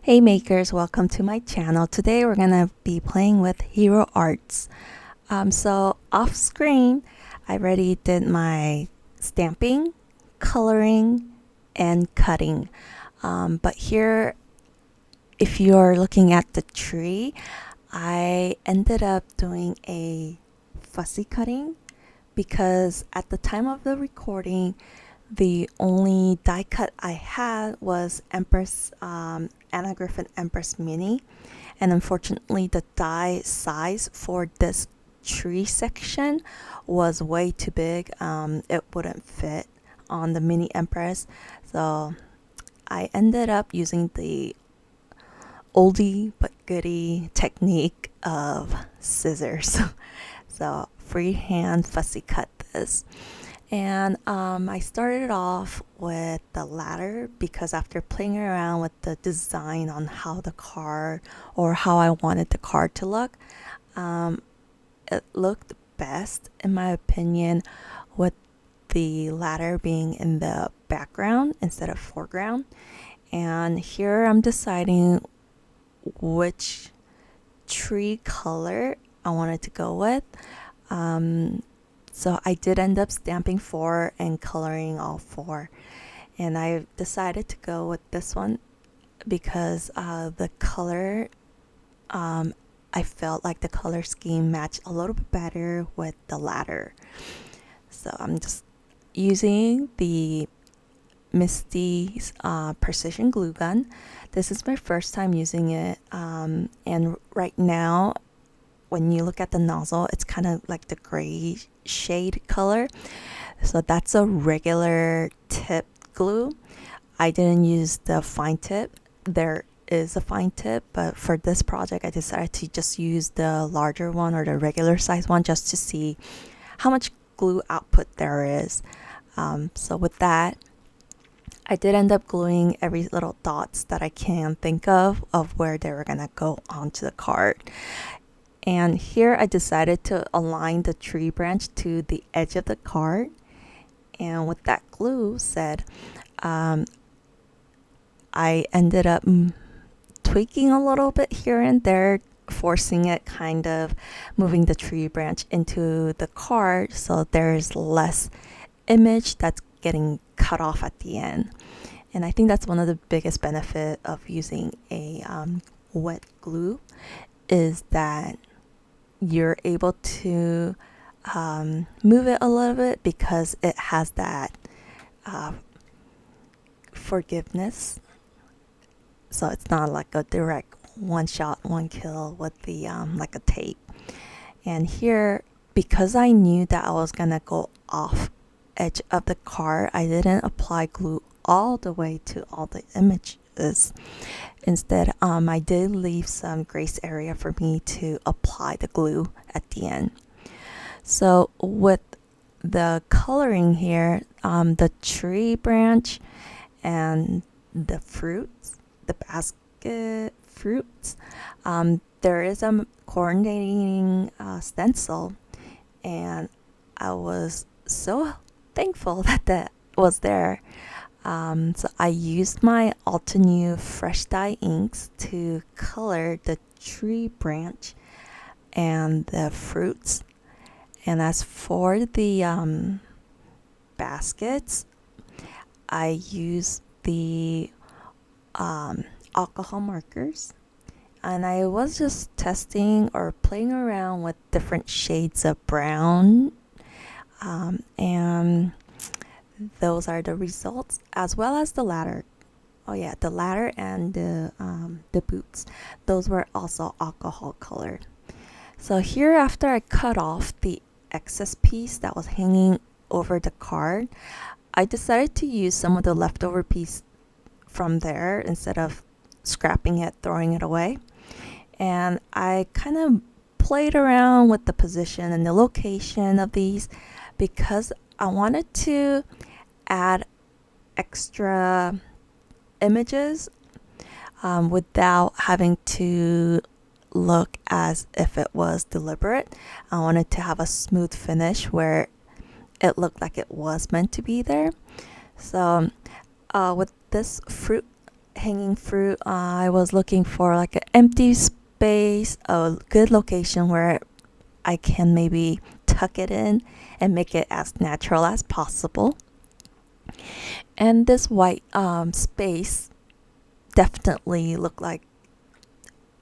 Hey makers, welcome to my channel. Today we're gonna be playing with Hero Arts. So off screen, I already did my stamping, coloring, and cutting. But here, if you're looking at the tree, I ended up doing a fussy cutting because at the time of the recording, the only die cut I had was Empress Anna Griffin Empress Mini, and unfortunately the die size for this tree section was way too big. It wouldn't fit on the Mini Empress, so I ended up using the oldie but goodie technique of scissors. So freehand fussy cut this. And I started off with the ladder because after playing around with the design on how the card or how I wanted the card to look, it looked best in my opinion with the ladder being in the background instead of foreground. And here I'm deciding which tree color I wanted to go with. So I did end up stamping 4 and coloring all 4. And I decided to go with this one because the color, I felt like the color scheme matched a little bit better with the ladder. So I'm just using the Misty's precision glue gun. This is my first time using it, and right now when you look at the nozzle, it's kind of like the gray shade color. So that's a regular tip glue. I didn't use the fine tip. There is a fine tip, but for this project I decided to just use the larger one or the regular size one just to see how much glue output there is. So with that, I did end up gluing every little dots that I can think of where they were gonna go onto the card. And here I decided to align the tree branch to the edge of the card. And with that glue said, I ended up tweaking a little bit here and there, forcing it, kind of moving the tree branch into the card so there's less image that's getting cut off at the end. And I think that's one of the biggest benefit of using a wet glue is that you're able to move it a little bit because it has that forgiveness. So it's not like a direct one shot, one kill with the like a tape. And here, because I knew that I was gonna go off edge of the card, I didn't apply glue all the way to all the images. Instead, I did leave some grace area for me to apply the glue at the end. So with the coloring here, the tree branch and the fruits, the basket fruits, there is a coordinating stencil, and I was so thankful that that was there. So I used my Altenew fresh dye inks to color the tree branch and the fruits. And as for the baskets, I used the alcohol markers. And I was just testing or playing around with different shades of brown. And those are the results, as well as the ladder. Oh yeah, the ladder and the boots, those were also alcohol colored. So here, after I cut off the excess piece that was hanging over the card, I decided to use some of the leftover piece from there instead of scrapping it, throwing it away. And I kind of played around with the position and the location of these because I wanted to add extra images without having to look as if it was deliberate. I wanted to have a smooth finish where it looked like it was meant to be there. So with this fruit hanging fruit, I was looking for like an empty space, a good location where I can maybe tuck it in and make it as natural as possible. And this white space definitely looked like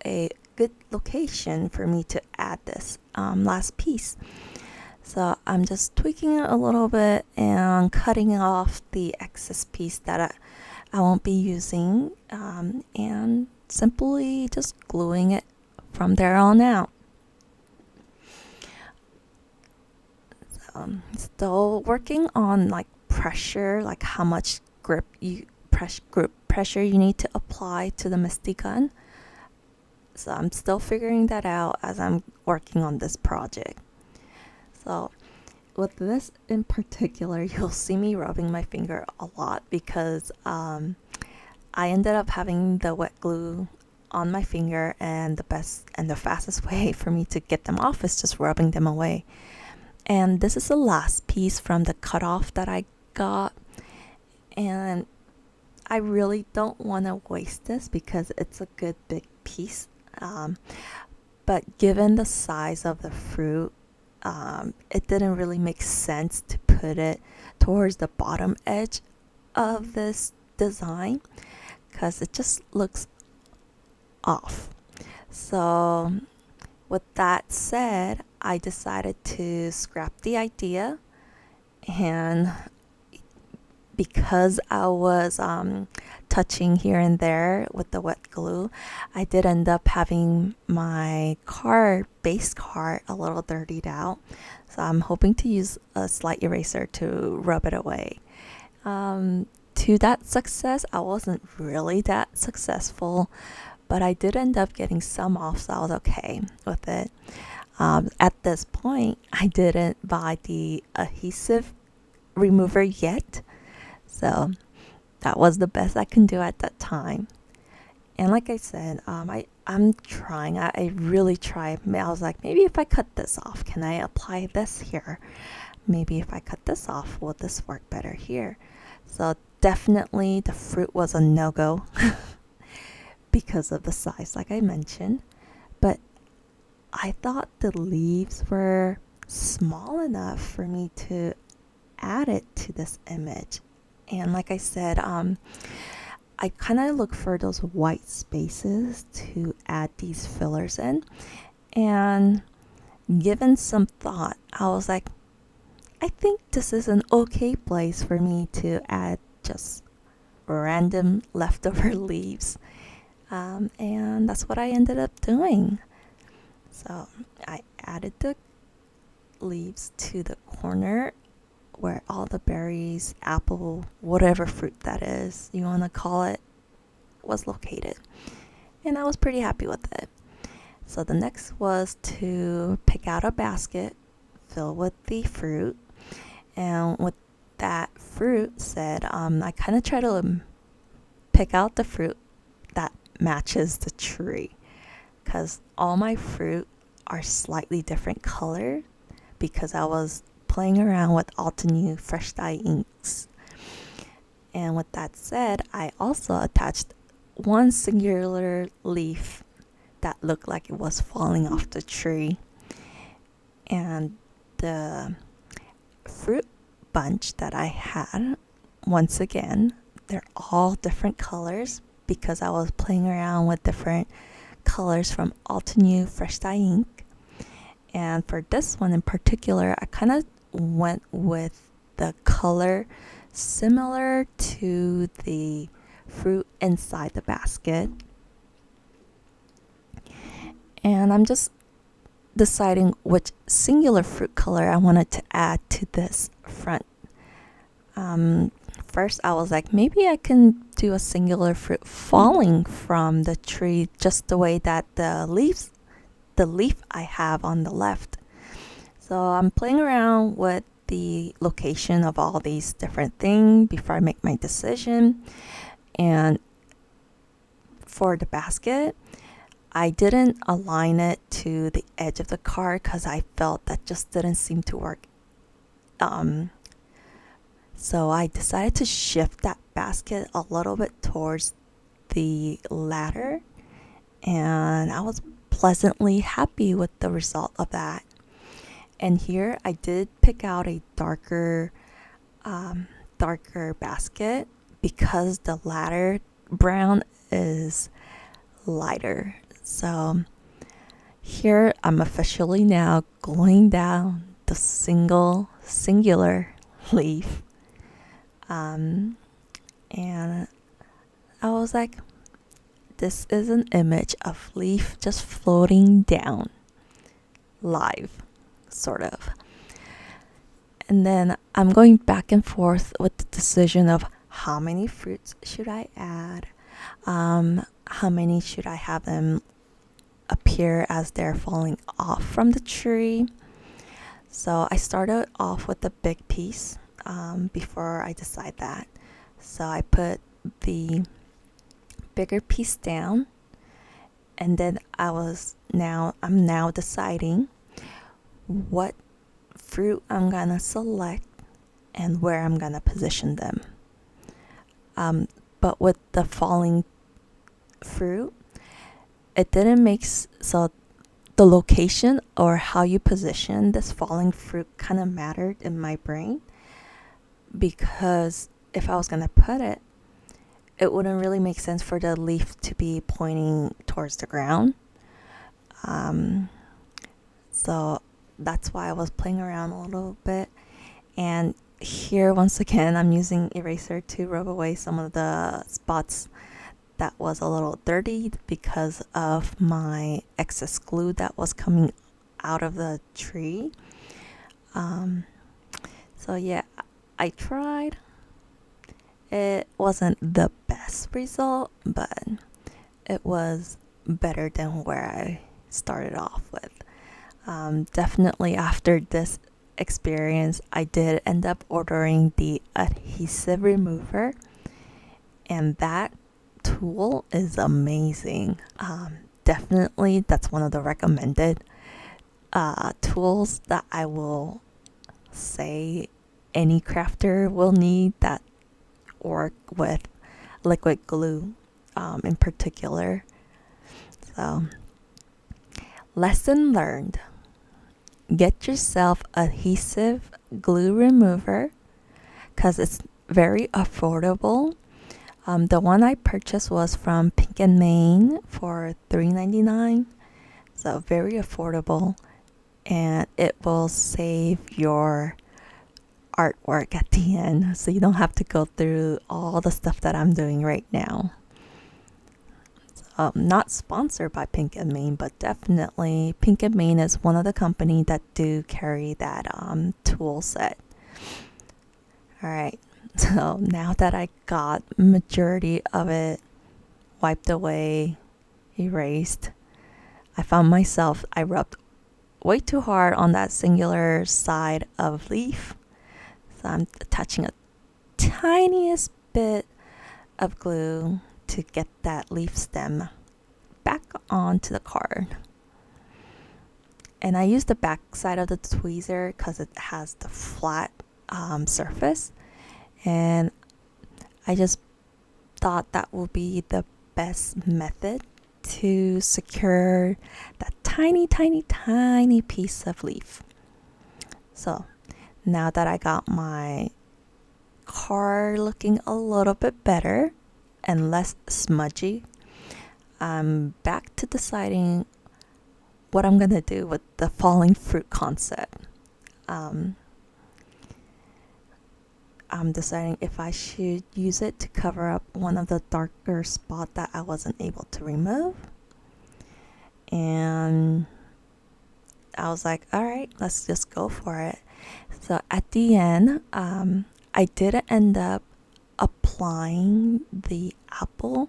a good location for me to add this last piece. So I'm just tweaking it a little bit and cutting off the excess piece that I won't be using, and simply just gluing it from there on out. Still working on like pressure, like how much grip pressure you need to apply to the Misty gun. So I'm still figuring that out as I'm working on this project. So with this in particular, you'll see me rubbing my finger a lot because I ended up having the wet glue on my finger, and the best and the fastest way for me to get them off is just rubbing them away. And this is the last piece from the cutoff that I got, and I really don't want to waste this because it's a good big piece. But given the size of the fruit, it didn't really make sense to put it towards the bottom edge of this design because it just looks off. So with that said, I decided to scrap the idea, and because I was touching here and there with the wet glue, I did end up having my base card a little dirtied out. So I'm hoping to use a slight eraser to rub it away. To that success, I wasn't really that successful, but I did end up getting some off, so I was okay with it. At this point, I didn't buy the adhesive remover yet, so that was the best I can do at that time. And like I said, I'm trying. I really tried. I was like, maybe if I cut this off, can I apply this here? Maybe if I cut this off, will this work better here? So definitely the fruit was a no-go because of the size, like I mentioned. But I thought the leaves were small enough for me to add it to this image. And like I said, I kind of look for those white spaces to add these fillers in. And given some thought, I was like, I think this is an okay place for me to add just random leftover leaves. And that's what I ended up doing. So I added the leaves to the corner where all the berries, apple, whatever fruit that is you want to call it, was located. And I was pretty happy with it. So the next was to pick out a basket filled with the fruit. And with that fruit said, I kind of try to pick out the fruit that matches the tree, because all my fruit are slightly different color because I was playing around with Altenew fresh dye inks. And with that said, I also attached one singular leaf that looked like it was falling off the tree. And the fruit bunch that I had, once again, they're all different colors because I was playing around with different colors from Altenew fresh dye ink. And for this one in particular, I kind of went with the color similar to the fruit inside the basket. And I'm just deciding which singular fruit color I wanted to add to this front. First I was like, maybe I can do a singular fruit falling from the tree just the way that the leaf I have on the left. So I'm playing around with the location of all these different things before I make my decision. And for the basket, I didn't align it to the edge of the card because I felt that just didn't seem to work. So I decided to shift that basket a little bit towards the ladder, and I was pleasantly happy with the result of that. And here I did pick out a darker basket because the ladder brown is lighter. So here I'm officially now going down the singular leaf. And I was like, this is an image of leaf just floating down live, sort of. And then I'm going back and forth with the decision of how many fruits should I add, how many should I have them appear as they're falling off from the tree. So I started off with a big piece before I decide that. So I put the bigger piece down, and then I'm now deciding what fruit I'm gonna select and where I'm gonna position them. But with the falling fruit, it didn't make so the location or how you position this falling fruit kind of mattered in my brain, because if I was gonna put it, it wouldn't really make sense for the leaf to be pointing towards the ground. So that's why I was playing around a little bit. And here, once again, I'm using eraser to rub away some of the spots that was a little dirty because of my excess glue that was coming out of the tree. So yeah, I tried. It wasn't the best result, but it was better than where I started off with. Definitely after this experience, I did end up ordering the adhesive remover, and that tool is amazing. Definitely, that's one of the recommended tools that I will say any crafter will need that work with liquid glue in particular. So, lesson learned. Get yourself adhesive glue remover because it's very affordable. The one I purchased was from Pink and Main for $3.99. So very affordable, and it will save your artwork at the end, so you don't have to go through all the stuff that I'm doing right now. Not sponsored by Pink and Main, but definitely Pink and Main is one of the companies that do carry that tool set. All right, so now that I got majority of it wiped away, erased, I found myself, I rubbed way too hard on that singular side of leaf. So I'm attaching a tiniest bit of glue to get that leaf stem back onto the card. And I use the back side of the tweezer because it has the flat surface. And I just thought that would be the best method to secure that tiny, tiny, tiny piece of leaf. So now that I got my card looking a little bit better and less smudgy, I'm back to deciding what I'm gonna do with the falling fruit concept. I'm deciding if I should use it to cover up one of the darker spots that I wasn't able to remove. And I was like, all right, let's just go for it. So at the end, I did end up applying the apple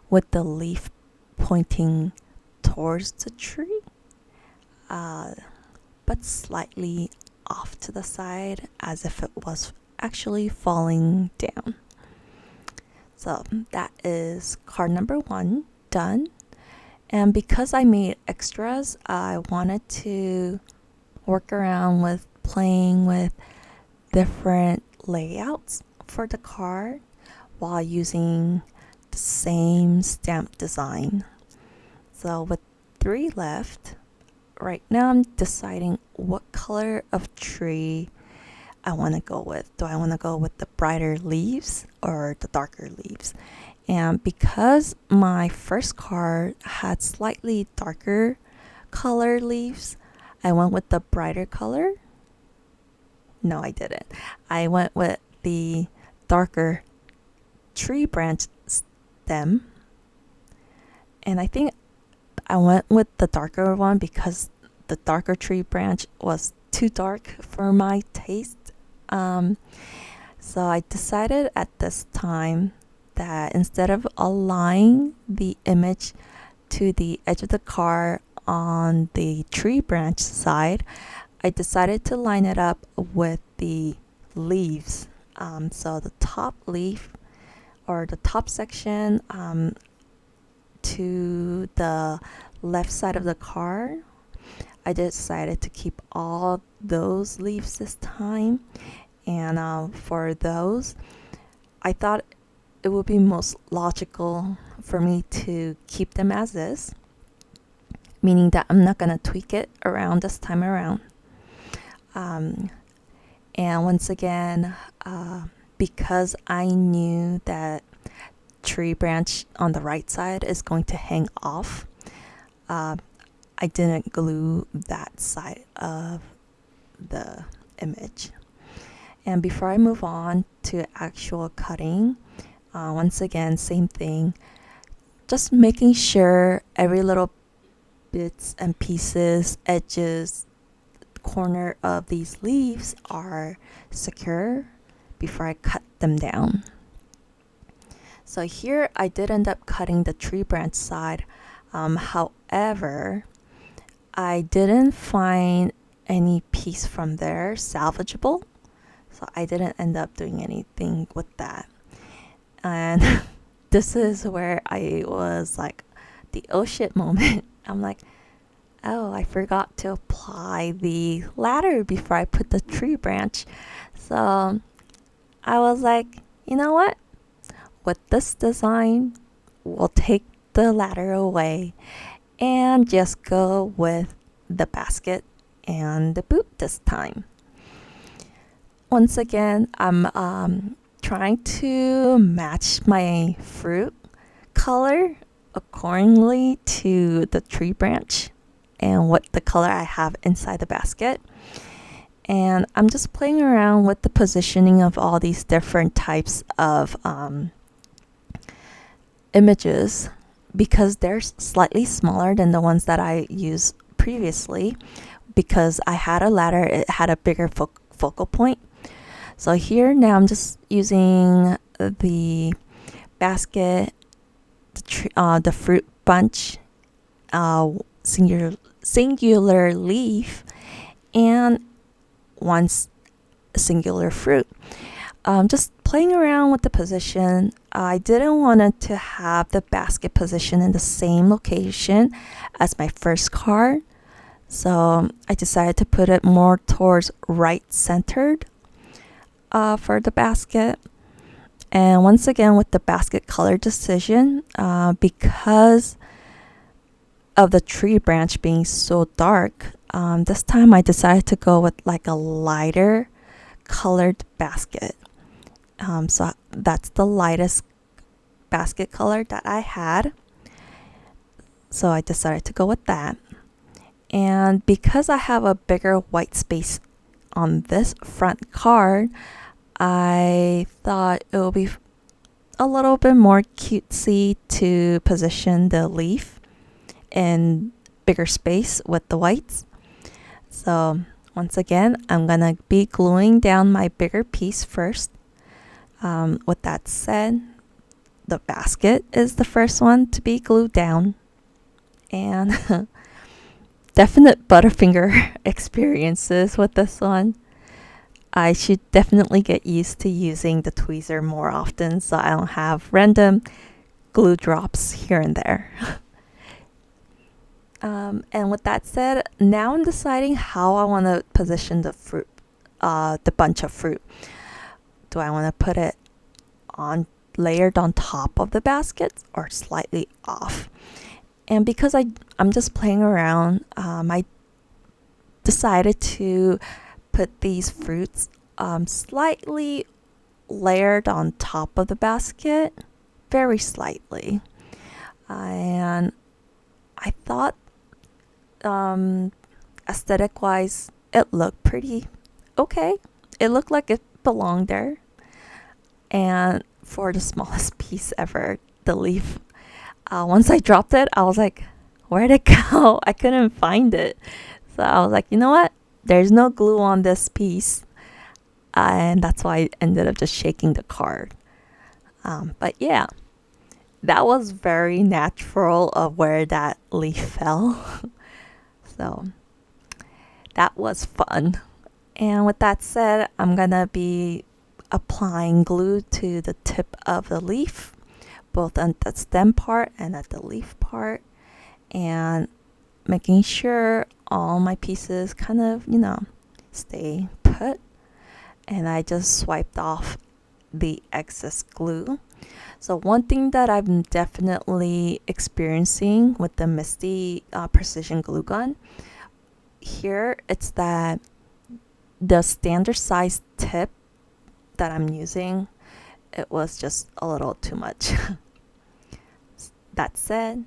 with the leaf pointing towards the tree, but slightly off to the side as if it was actually falling down. So that is card number 1 done. And because I made extras, I wanted to work around with playing with different layouts for the card while using the the same stamp design. So with 3 left, right now I'm deciding what color of tree I want to go with. Do I want to go with the brighter leaves or the darker leaves? And because my first card had slightly darker color leaves, I went with the brighter color. No, I didn't. I went with the darker tree branch stem. And I think I went with the darker one because the darker tree branch was too dark for my taste. So I decided at this time that instead of aligning the image to the edge of the card on the tree branch side, I decided to line it up with the leaves. So the top leaf or the top section to the left side of the card, I decided to keep all those leaves this time. And for those, I thought it would be most logical for me to keep them as is, meaning that I'm not going to tweak it around this time around. And once again, because I knew that tree branch on the right side is going to hang off, I didn't glue that side of the image. And before I move on to actual cutting, once again, same thing, just making sure every little bits and pieces, edges, corner of these leaves are secure before I cut them down. So here I did end up cutting the tree branch side. However, I didn't find any piece from there salvageable, so I didn't end up doing anything with that. And this is where I was like, the oh shit moment. I'm like, oh, I forgot to apply the ladder before I put the tree branch. So I was like, you know what? With this design, we'll take the ladder away and just go with the basket and the boot this time. Once again, I'm trying to match my fruit color accordingly to the tree branch and what the color I have inside the basket. And I'm just playing around with the positioning of all these different types of images because they're slightly smaller than the ones that I used previously. Because I had a ladder, it had a bigger focal point. So here now I'm just using the basket, the fruit bunch, singular leaf, and one singular fruit. Just playing around with the position. I didn't want it to have the basket position in the same location as my first card. So I decided to put it more towards right centered for the basket. And once again with the basket color decision, because of the tree branch being so dark, this time I decided to go with like a lighter colored basket. So that's the lightest basket color that I had. So I decided to go with that. And because I have a bigger white space on this front card, I thought it would be a little bit more cutesy to position the leaf in bigger space with the whites. So once again, I'm gonna be gluing down my bigger piece first. With that said, the basket is the first one to be glued down. And definite Butterfinger experiences with this one. I should definitely get used to using the tweezer more often so I don't have random glue drops here and there. And with that said, now I'm deciding how I want to position the fruit, the bunch of fruit. Do I want to put it on layered on top of the baskets or slightly off. And because I'm just playing around, I decided to put these fruits slightly layered on top of the basket, very slightly. And I thought aesthetic wise, it looked pretty okay. It looked like it belonged there. And for the smallest piece ever, the leaf, once I dropped it, I was like, where'd it go? I couldn't find it. So I was like, you know what? There's no glue on this piece. And that's why I ended up just shaking the card. But yeah, that was very natural of where that leaf fell. So that was fun. And with that said, I'm gonna be applying glue to the tip of the leaf, both on the stem part and at the leaf part, and making sure all my pieces kind of, stay put. And I just swiped off the excess glue. So one thing that I'm definitely experiencing with the Misty precision glue gun here, it's that the standard size tip that I'm using, it was just a little too much. That said,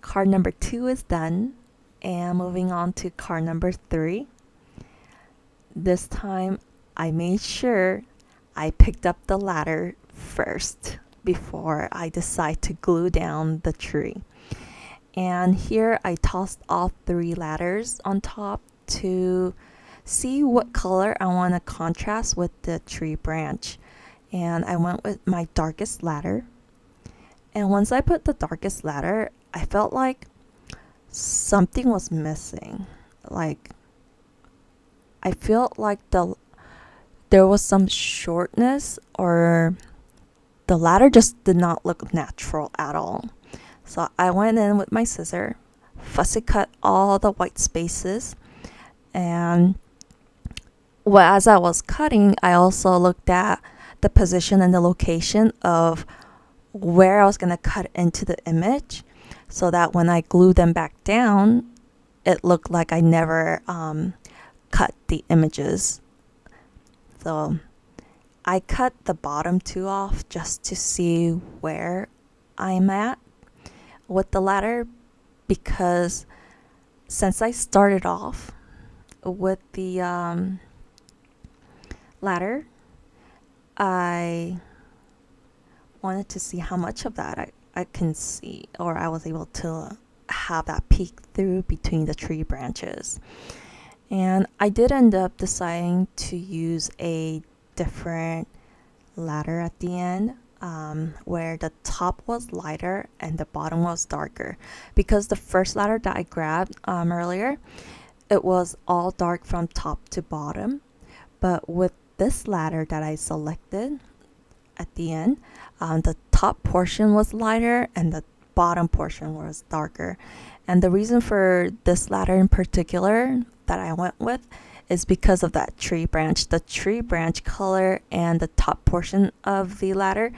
card number 2 is done, and moving on to card number 3. This time I made sure I picked up the ladder first before I decide to glue down the tree. And here I tossed all 3 ladders on top to see what color I want to contrast with the tree branch. And I went with my darkest ladder. And once I put the darkest ladder, I felt like something was missing. Like, I felt like there was some shortness, or the ladder just did not look natural at all. So I went in with my scissor, fussy cut all the white spaces, and as I was cutting, I also looked at the position and the location of where I was going to cut into the image, so that when I glued them back down, it looked like I never cut the images. So I cut the bottom 2 off just to see where I'm at with the ladder, because since I started off with the ladder, I wanted to see how much of that I can see, or I was able to have that peek through between the tree branches. And I did end up deciding to use a different ladder at the end, where the top was lighter and the bottom was darker, because the first ladder that I grabbed earlier, it was all dark from top to bottom. But with this ladder that I selected at the end, the top portion was lighter and the bottom portion was darker. And the reason for this ladder in particular that I went with is because of that tree branch. The tree branch color and the top portion of the ladder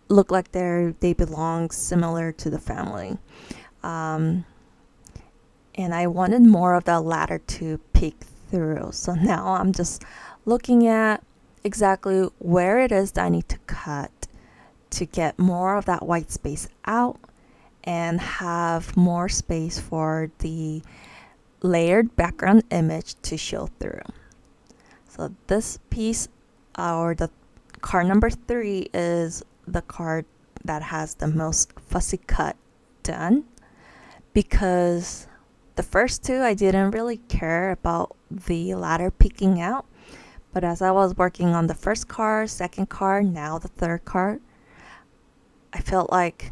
look like they belong similar to the family. And I wanted more of that ladder to peek through. So now I'm just looking at exactly where it is that I need to cut to get more of that white space out and have more space for the layered background image to show through. So this piece, or the card number 3, is the card that has the most fussy cut done, because the first 2 I didn't really care about the ladder peeking out, but as I was working on the first card, second card, now the third card, I felt like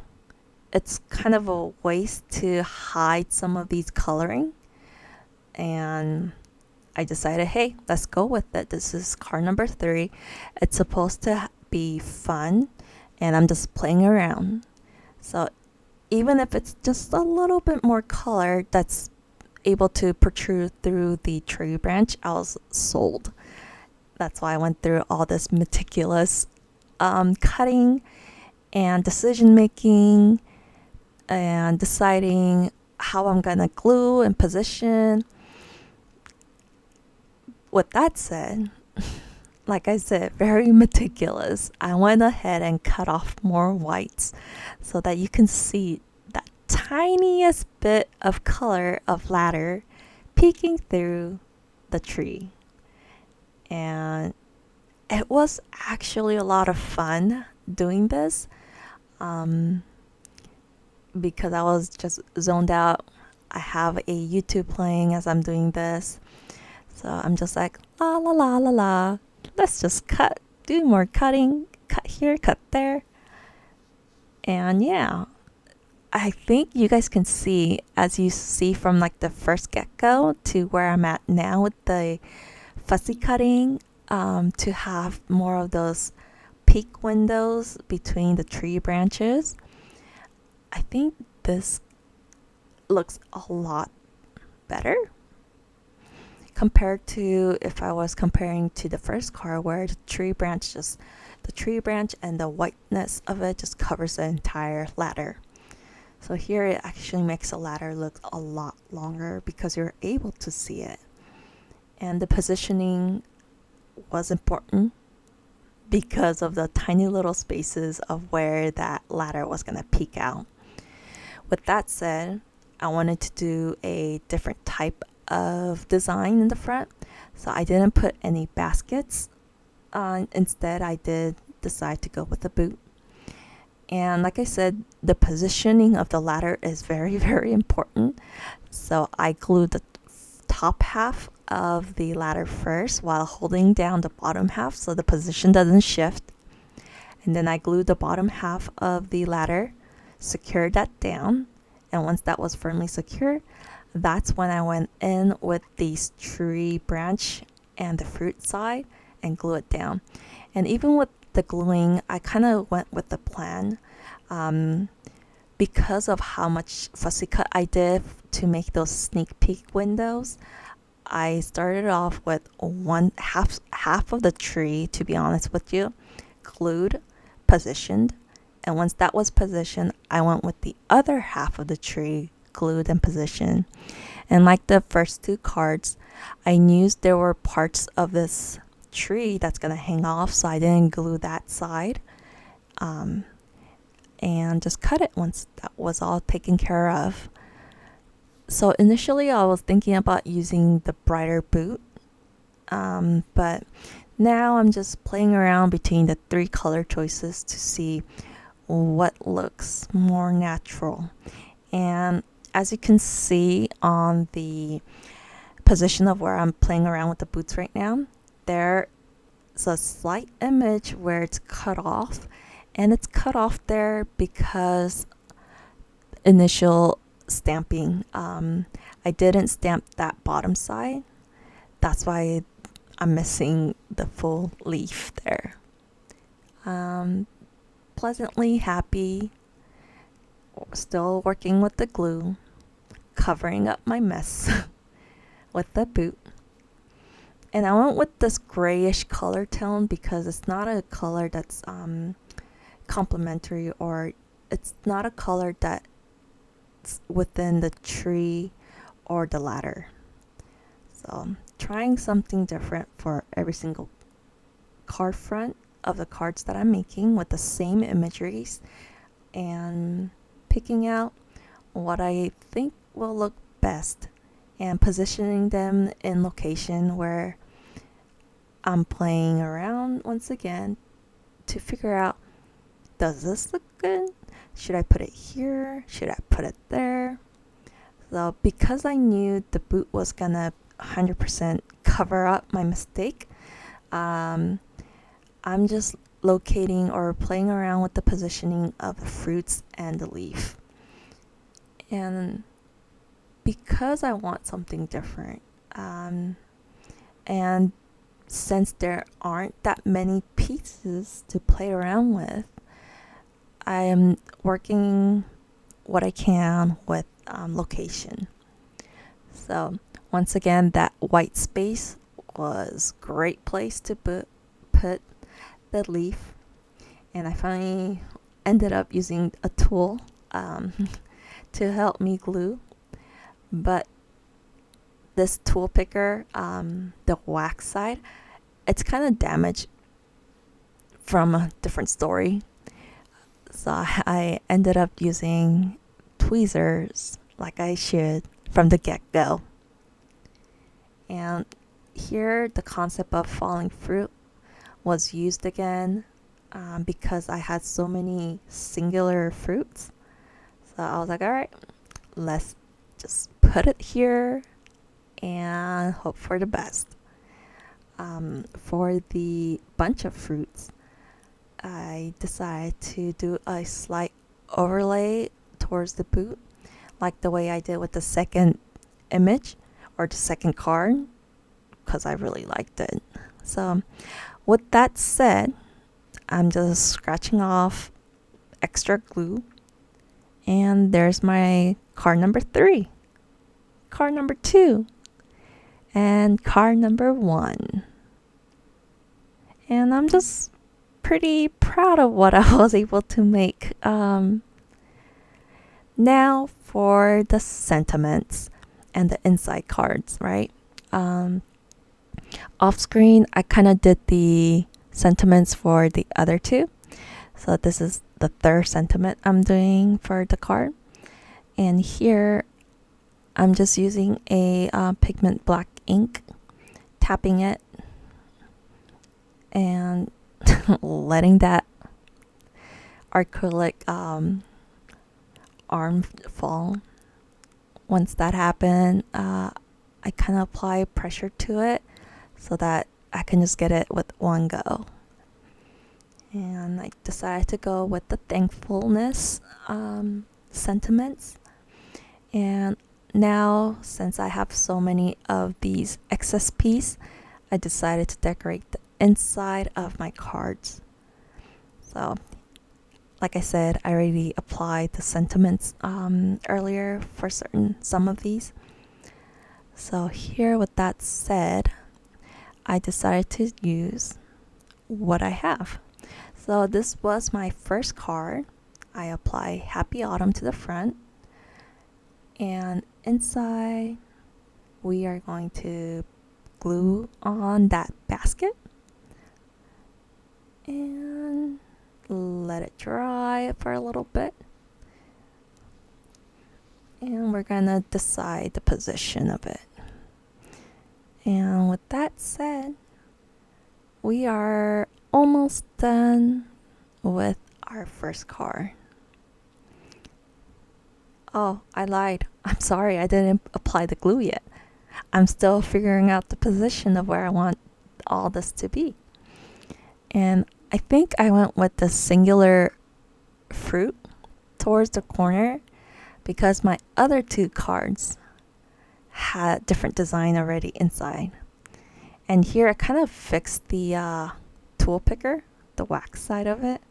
it's kind of a waste to hide some of these coloring. And I decided, hey, let's go with it. This is card number 3. It's supposed to be fun, and I'm just playing around. So even if it's just a little bit more color that's able to protrude through the tree branch, I was sold. That's why I went through all this meticulous cutting and decision making and deciding how I'm gonna glue and position. With that said, like I said, very meticulous. I went ahead and cut off more whites so that you can see that tiniest bit of color of ladder peeking through the tree. And it was actually a lot of fun doing this because I was just zoned out. I have a YouTube playing as I'm doing this. So I'm just like, la la la la la. Let's just do more cutting, cut here, cut there. And yeah, I think you guys can see, as you see from like the first get-go to where I'm at now with the fussy cutting, to have more of those peak windows between the tree branches. I think this looks a lot better compared to if I was comparing to the first card where the tree branch and the whiteness of it just covers the entire ladder. So here it actually makes the ladder look a lot longer because you're able to see it. And the positioning was important because of the tiny little spaces of where that ladder was going to peek out. With that said, I wanted to do a different type of design in the front, so I didn't put any baskets. Instead, I did decide to go with a boot. And like I said, the positioning of the ladder is very, very important. So I glued the top half of the ladder first while holding down the bottom half so the position doesn't shift. And then I glued the bottom half of the ladder, secured that down. And once that was firmly secured, that's when I went in with the tree branch and the fruit side and glue it down. And even with the gluing, I kind of went with the plan because of how much fussy cut I did to make those sneak peek windows. I started off with half of the tree, to be honest with you, glued, positioned, and once that was positioned, I went with the other half of the tree glued and positioned. And like the first two cards, I knew there were parts of this tree that's gonna hang off, so I didn't glue that side, and just cut it once that was all taken care of. So initially I was thinking about using the brighter boot, but now I'm just playing around between the three color choices to see what looks more natural. And as you can see on the position of where I'm playing around with the boots right now, there's a slight image where it's cut off, and it's cut off there because initial stamping, I didn't stamp that bottom side. That's why I'm missing the full leaf there. Pleasantly happy, still working with the glue, covering up my mess with the boot. And I went with this grayish color tone because it's not a color that's complementary, or it's not a color that's within the tree or the ladder. So trying something different for every single card front of the cards that I'm making with the same imageries, and picking out what I think will look best and positioning them in location where I'm playing around once again to figure out, does this look good? Should I put it here? Should I put it there? So because I knew the boot was gonna 100% cover up my mistake, I'm just locating or playing around with the positioning of the fruits and the leaf. And because I want something different, and since there aren't that many pieces to play around with, I am working what I can with location. So once again, that white space was a great place to put the leaf. and I finally ended up using a tool to help me glue. But this tool picker, the wax side, it's kind of damaged from a different story. So I ended up using tweezers like I should from the get-go. And here the concept of falling fruit was used again, because I had so many singular fruits. So I was like, all right, let's just put it here and hope for the best. For the bunch of fruits, I decided to do a slight overlay towards the boot, like the way I did with the second image or the second card, because I really liked it. So with that said, I'm just scratching off extra glue, and there's my card number 3, card number 2, and card number 1. And I'm just pretty proud of what I was able to make. Now for the sentiments and the inside cards, right? Off screen, I kind of did the sentiments for the other two. So this is the third sentiment I'm doing for the card. And here, I'm just using a pigment black ink, tapping it, and letting that acrylic arm fall. Once that happened, I kind of apply pressure to it so that I can just get it with one go. And I decided to go with the thankfulness sentiments. And now, since I have so many of these excess pieces, I decided to decorate the inside of my cards. So, like I said, I already applied the sentiments earlier for some of these. So here, with that said, I decided to use what I have. So this was my first card. I apply Happy Autumn to the front, and inside we are going to glue on that basket and let it dry for a little bit. And we're gonna decide the position of it. And with that said, we are almost done with our first card. Oh, I lied. I'm sorry, I didn't apply the glue yet. I'm still figuring out the position of where I want all this to be. And I think I went with the singular fruit towards the corner because my other two cards had different design already inside. And here I kind of fixed the tool picker, the wax side of it.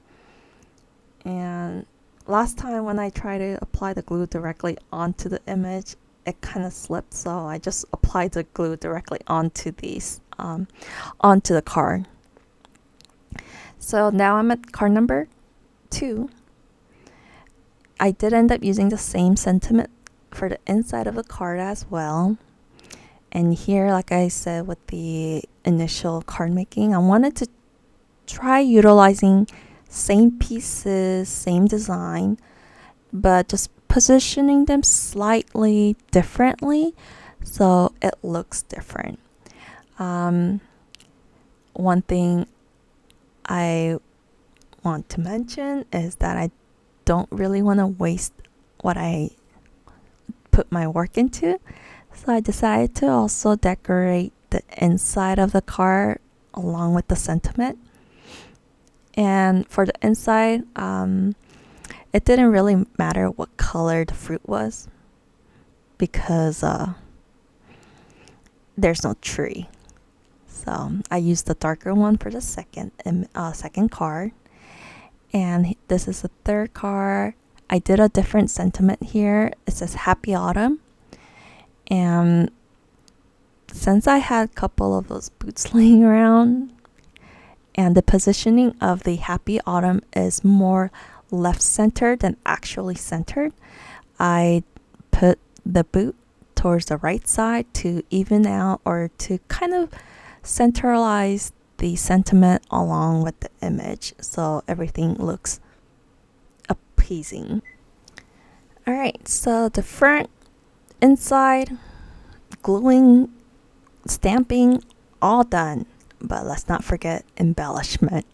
And last time when I tried to apply the glue directly onto the image, it kind of slipped, so I just applied the glue directly onto these, onto the card. So now I'm at card number 2. I did end up using the same sentiment for the inside of the card as well. And here, like I said, with the initial card making, I wanted to try utilizing same pieces, same design, but just positioning them slightly differently so it looks different. One thing I want to mention is that I don't really want to waste what I put my work into, so I decided to also decorate the inside of the card along with the sentiment. And for the inside, it didn't really matter what color the fruit was because there's no tree. So I used the darker one for the second card. And this is the third card. I did a different sentiment here. It says Happy Autumn. And since I had a couple of those boots laying around, and the positioning of the happy autumn is more left centered than actually centered. I put the boot towards the right side to even out or to kind of centralize the sentiment along with the image so everything looks appeasing. Alright, so the front, inside, gluing, stamping, all done. But let's not forget embellishment,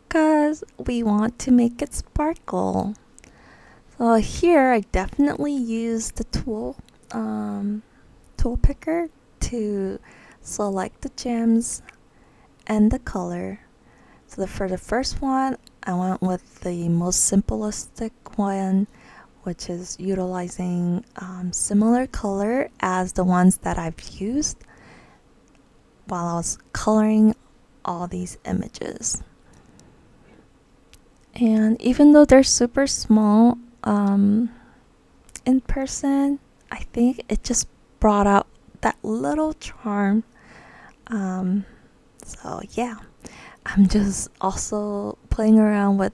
because we want to make it sparkle. So here I definitely use the tool picker to select the gems and the color. So for the first one, I went with the most simplistic one, which is utilizing similar color as the ones that I've used while I was coloring all these images. And even though they're super small in person, I think it just brought out that little charm. So yeah, I'm just also playing around with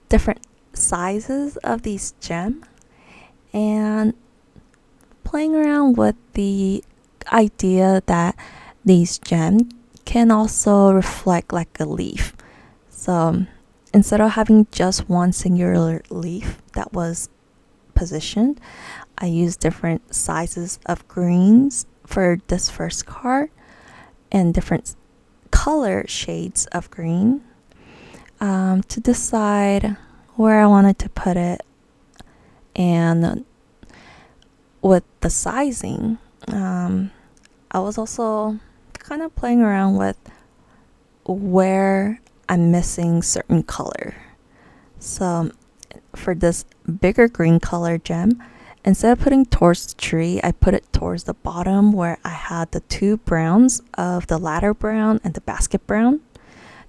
different sizes of these gems and playing around with the idea that these gems can also reflect like a leaf. So instead of having just one singular leaf that was positioned, I used different sizes of greens for this first card and different color shades of green to decide where I wanted to put it. And with the sizing, I was also kind of playing around with where I'm missing certain color. So for this bigger green color gem, instead of putting towards the tree, I put it towards the bottom where I had the two browns of the ladder brown and the basket brown.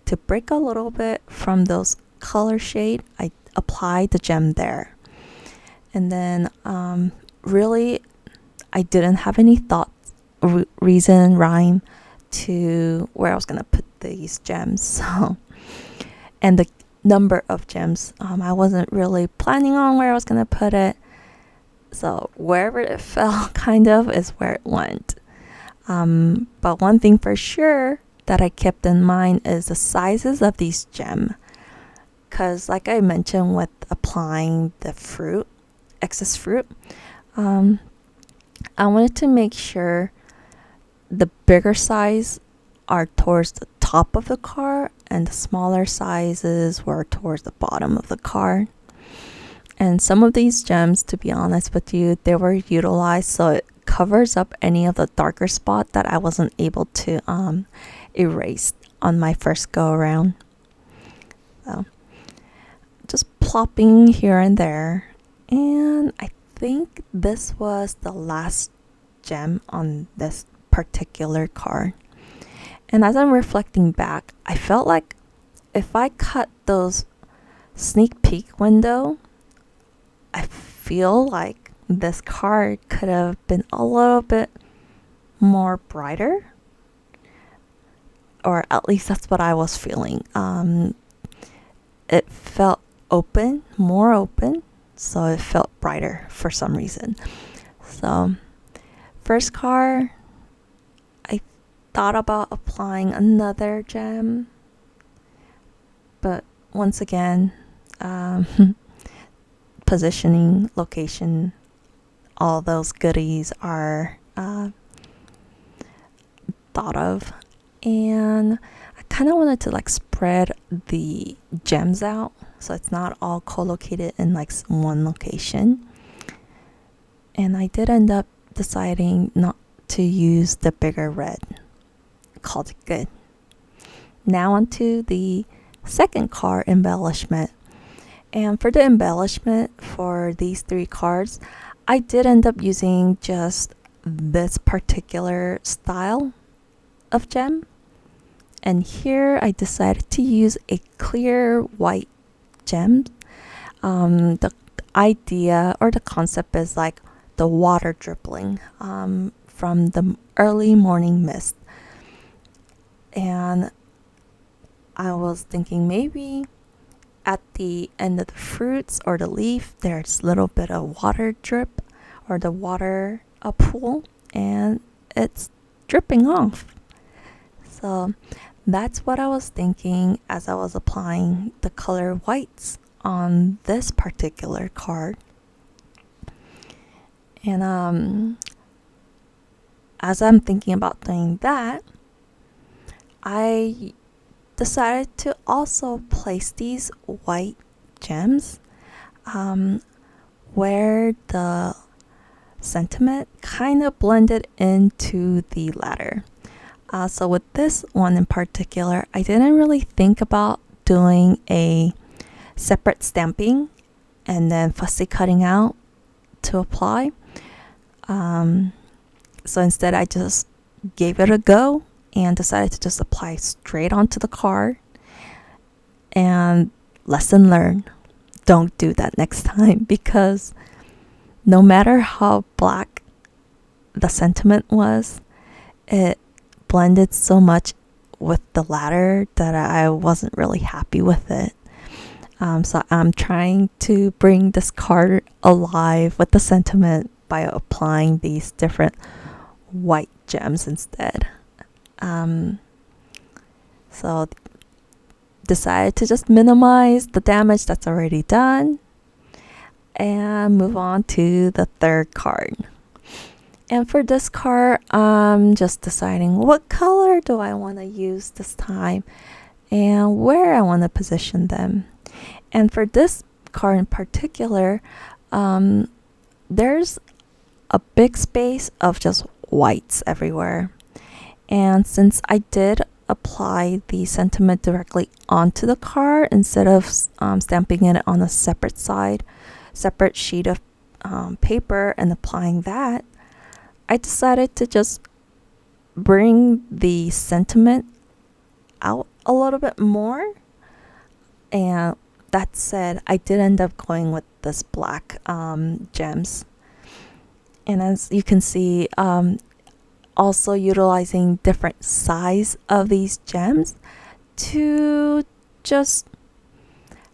To break a little bit from those color shade, I applied the gem there. And then really I didn't have any thought, reason, rhyme to where I was gonna put these gems. So, and the number of gems, I wasn't really planning on where I was gonna put it. So wherever it fell, kind of, is where it went. But one thing for sure that I kept in mind is the sizes of these gems. Because like I mentioned with applying the fruit, excess fruit, I wanted to make sure the bigger size are towards the top of the card and the smaller sizes were towards the bottom of the card. And some of these gems, to be honest with you, they were utilized so it covers up any of the darker spot that I wasn't able to erase on my first go around. So just plopping here and there, and I think this was the last gem on this particular card. And as I'm reflecting back, I felt like if I cut those sneak peek window, I feel like this card could have been a little bit more brighter, or at least that's what I was feeling. It felt open, more open, so it felt brighter for some reason. So first card, I thought about applying another gem, but once again, positioning, location, all those goodies are thought of. And I kind of wanted to like spread the gems out so it's not all co-located in like one location. And I did end up deciding not to use the bigger red. Called it good. Now onto the second card embellishment. And for the embellishment for these three cards, I did end up using just this particular style of gem. And here I decided to use a clear white gem. The idea or the concept is like the water dribbling from the early morning mist. And I was thinking maybe at the end of the fruits or the leaf, there's a little bit of water drip or the water pool, and it's dripping off. So that's what I was thinking as I was applying the color whites on this particular card. And as I'm thinking about doing that, I decided to also place these white gems where the sentiment kind of blended into the letter. So with this one in particular, I didn't really think about doing a separate stamping and then fussy cutting out to apply. So instead I just gave it a go and decided to just apply straight onto the card. And lesson learned, don't do that next time, because no matter how black the sentiment was, it blended so much with the ladder that I wasn't really happy with it. So I'm trying to bring this card alive with the sentiment by applying these different white gems instead. So decided to just minimize the damage that's already done and move on to the third card. And for this card, I'm just deciding what color do I want to use this time and where I want to position them. And for this card in particular, there's a big space of just whites everywhere. And since I did apply the sentiment directly onto the card instead of stamping it on a separate sheet of paper and applying that, I decided to just bring the sentiment out a little bit more. And that said, I did end up going with this black gems. And as you can see, also utilizing different size of these gems to just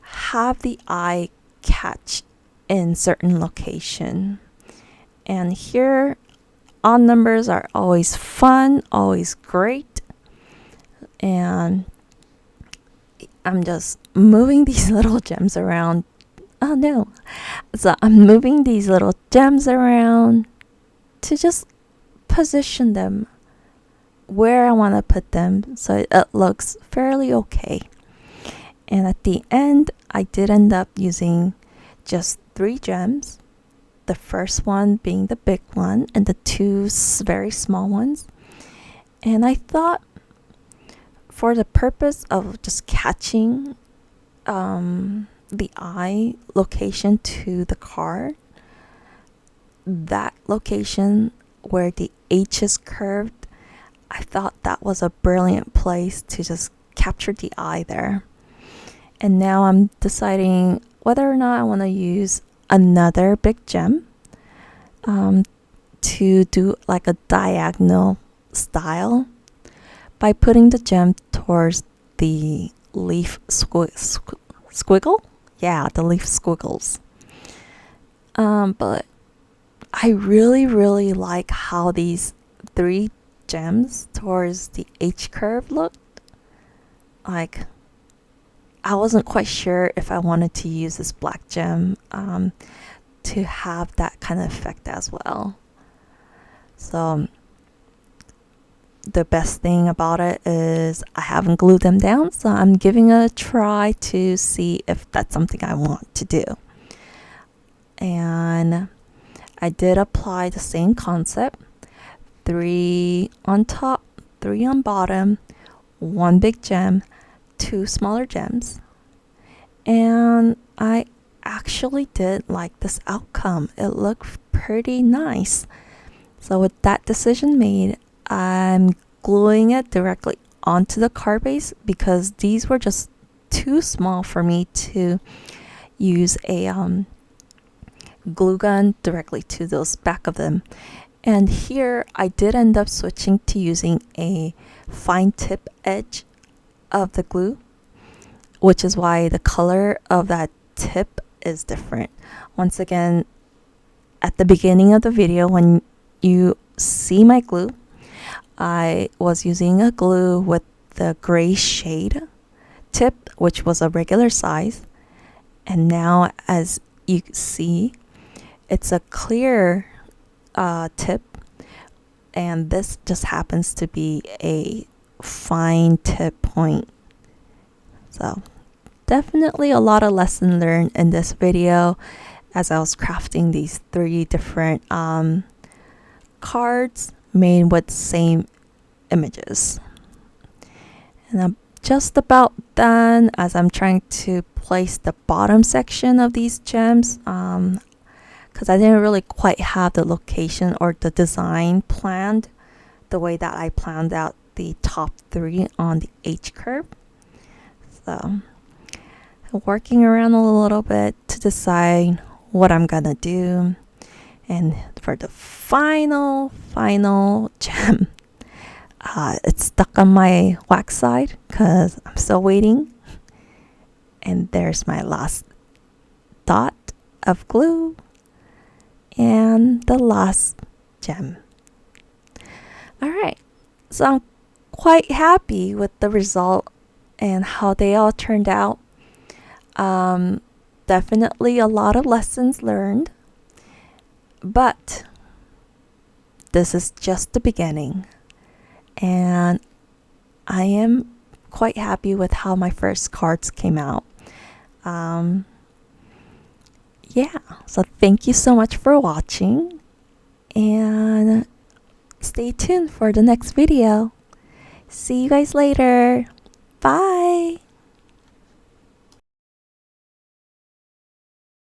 have the eye catch in certain location. And here, odd numbers are always fun, always great. And I'm just moving these little gems around. Oh no. So I'm moving these little gems around to just position them where I want to put them so it looks fairly okay. And at the end, I did end up using just 3 gems. The first one being the big one and the 2 very small ones. And I thought, for the purpose of just catching the eye location to the card, that location where the H is curved, I thought that was a brilliant place to just capture the eye there. And now I'm deciding whether or not I want to use another big gem to do like a diagonal style by putting the gem towards the leaf squiggle. Yeah, the leaf squiggles. But I really like how these 3 gems towards the H curve looked. Like, I wasn't quite sure if I wanted to use this black gem to have that kind of effect as well. So the best thing about it is I haven't glued them down, so I'm giving it a try to see if that's something I want to do. And I did apply the same concept, 3 on top, 3 on bottom, 1 big gem, 2 smaller gems. And I actually did like this outcome. It looked pretty nice. So with that decision made, I'm gluing it directly onto the card base because these were just too small for me to use a glue gun directly to those back of them. And here I did end up switching to using a fine tip edge of the glue which is why the color of that tip is different. Once again, at the beginning of the video, when you see my glue, I was using a glue with the gray shade tip, which was a regular size, and now as you see, it's a clear tip, and this just happens to be a fine tip point. So definitely a lot of lesson learned in this video as I was crafting these 3 different cards made with same images. And I'm just about done as I'm trying to place the bottom section of these gems, because I didn't really quite have the location or the design planned the way that I planned out the top 3 on the H curve. So working around a little bit to decide what I'm gonna do. And for the final gem, it's stuck on my wax side because I'm still waiting. And there's my last dot of glue and the last gem. Alright, so I'm quite happy with the result and how they all turned out. Definitely a lot of lessons learned, but this is just the beginning, and I am quite happy with how my first cards came out. Yeah, so thank you so much for watching, and stay tuned for the next video. See you guys later. Bye.